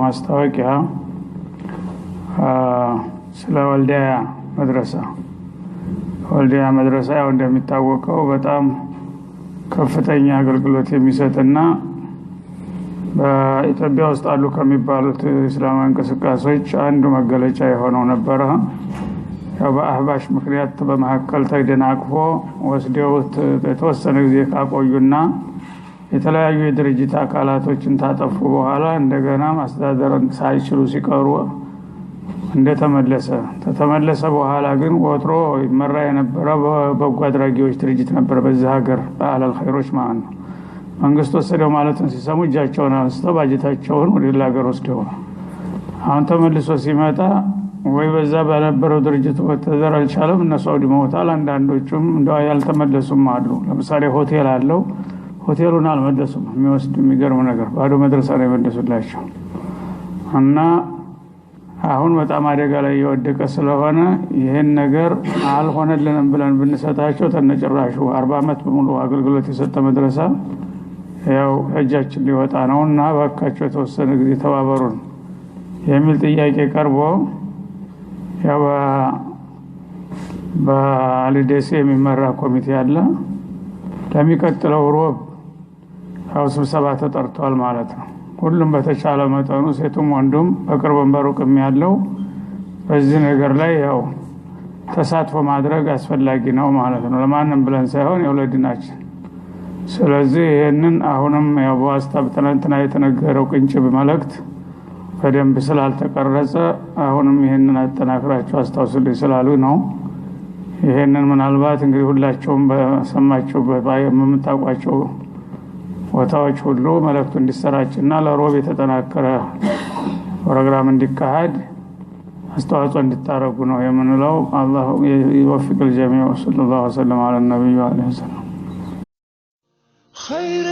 ማስታወቂያ ስለ ወልዲያ መድረሳ ያው እንደሚታወቀው በጣም ከፍተኛ አገልግሎት የሚሰጥና በኢትዮጵያ ውስጥ አሉ ከሚባሉት እስላማዊ እንቅስቃሴዎች አንዱ መገለጫ የሆነው ነበር። ያው በአህባሽ ምክንያት በመሐከል ተደናቅፎ ወስደውት የተወሰነ ጊዜ ካቆዩና የተለያዩ የድርጅት አካላቶችን ታጠፉ በኋላ እንደገና ማስተዳደርን ሳይችሉ ሲቀሩ ተተመለሰ በኋላ ግን ወትሮ ይመራ የነበረው በበጎ አድራጊዎች ድርጅት ነበር በዚህ ሀገር በአለል ኸይሮች ማለት ነው። መንግስት ወሰደው ማለትን ሲሰሙ እጃቸውን አንስተው ባጀታቸውን ወደ ሌላ ሀገር ወስደው አሁን ተመልሶ ሲመጣ ወይ በዛ በነበረው ድርጅት ወተዘር አልቻለም እነሱ አውድመውታል። አንዳንዶቹም እንደው ያልተመለሱም አሉ። ለምሳሌ ሆቴል አለው ሆቴሉን አልመለሱም። የሚገርም ነገር ባዶ መድረሳ ነው የመለሱላቸው እና አሁን በጣም አደጋ ላይ የወደቀ ስለሆነ ይሄን ነገር አልሆነልንም ብለን ብንሰጣቸው ተነጭራሹ 40 አመት በሙሉ አገልግሎት የሰጠ መድረሳ ያው እጃችን ሊወጣ ነውና ባካቸው የተወሰነ ጊዜ ተባበሩን የሚል ጥያቄ ቀርቦ ያው በአልደሴ የሚመራ ኮሚቴ አለ። ለሚቀጥለው ሮብ ያው ስብሰባ ተጠርቷል ማለት ነው። ሁሉም በተቻለ መጠኑ ሴቱም ወንዱም በቅርብም በሩቅም ያለው በዚህ ነገር ላይ ያው ተሳትፎ ማድረግ አስፈላጊ ነው ማለት ነው። ለማንም ብለን ሳይሆን የወለድናችን። ስለዚህ ይሄንን አሁንም ያው በዋስታብ ትናንትና የተነገረው ቅንጭብ መልእክት በደንብ ስላልተቀረጸ አሁንም ይሄንን አጠናክራችሁ አስተዋውሱልኝ ስላሉ ነው። ይሄንን ምናልባት እንግዲህ ሁላችሁም በሰማችሁበት የምታውቋቸው ወታዎች ሁሉ መልእክቱ እንዲሰራጭና ለሮብ የተጠናከረ ፕሮግራም እንዲካሄድ አስተዋጽኦ እንድታረጉ ነው የምንለው። አላህ ይወፍቅ الجميع صلى الله وسلم على النبي عليه السلام خير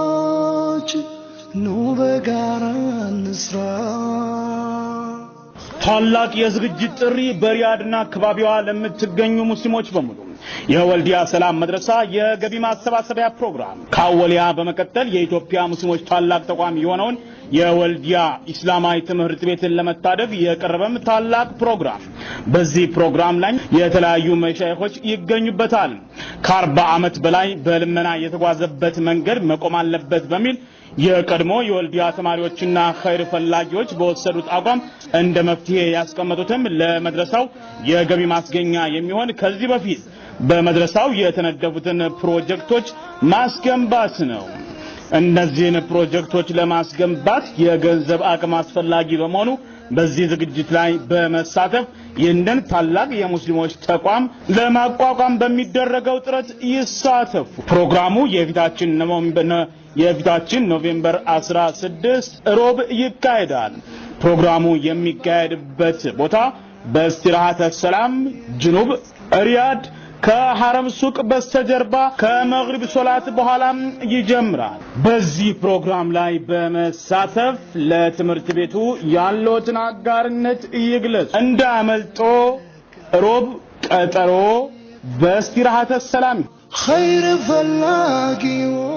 فلاقيوች ኑ በጋራ እንስራ። ታላቅ የዝግጅት ጥሪ በሪያድና አካባቢዋ ለምትገኙ ሙስሊሞች በሙሉ የወልዲያ ሰላም መድረሳ የገቢ ማሰባሰቢያ ፕሮግራም ካወሊያ በመቀጠል የኢትዮጵያ ሙስሊሞች ታላቅ ተቋም የሆነውን የወልዲያ ኢስላማዊ ትምህርት ቤትን ለመታደግ የቀረበም ታላቅ ፕሮግራም። በዚህ ፕሮግራም ላይ የተለያዩ መሻይኾች ይገኙበታል። ከ40 አመት በላይ በልመና የተጓዘበት መንገድ መቆም አለበት በሚል የቀድሞ የወልዲያ ተማሪዎችና ኸይር ፈላጊዎች በወሰዱት አቋም እንደ መፍትሄ ያስቀመጡትም ለመድረሳው የገቢ ማስገኛ የሚሆን ከዚህ በፊት በመድረሳው የተነደፉትን ፕሮጀክቶች ማስገንባት ነው። እነዚህን ፕሮጀክቶች ለማስገንባት የገንዘብ አቅም አስፈላጊ በመሆኑ በዚህ ዝግጅት ላይ በመሳተፍ ይህንን ታላቅ የሙስሊሞች ተቋም ለማቋቋም በሚደረገው ጥረት ይሳተፉ። ፕሮግራሙ የፊታችን ኖቬምበር 16 ሮብ ይካሄዳል። ፕሮግራሙ የሚካሄድበት ቦታ በእስቲራሃተ ሰላም ጅኑብ ሪያድ ከሐረም ሱቅ በስተጀርባ ከመግሪብ ሶላት በኋላ ይጀምራል። በዚህ ፕሮግራም ላይ በመሳተፍ ለትምህርት ቤቱ ያለዎትን አጋርነት ይግለጹ። እንዳመልጦ ሮብ ቀጠሮ በእስቲራሃተ ሰላም خير فلاقيوች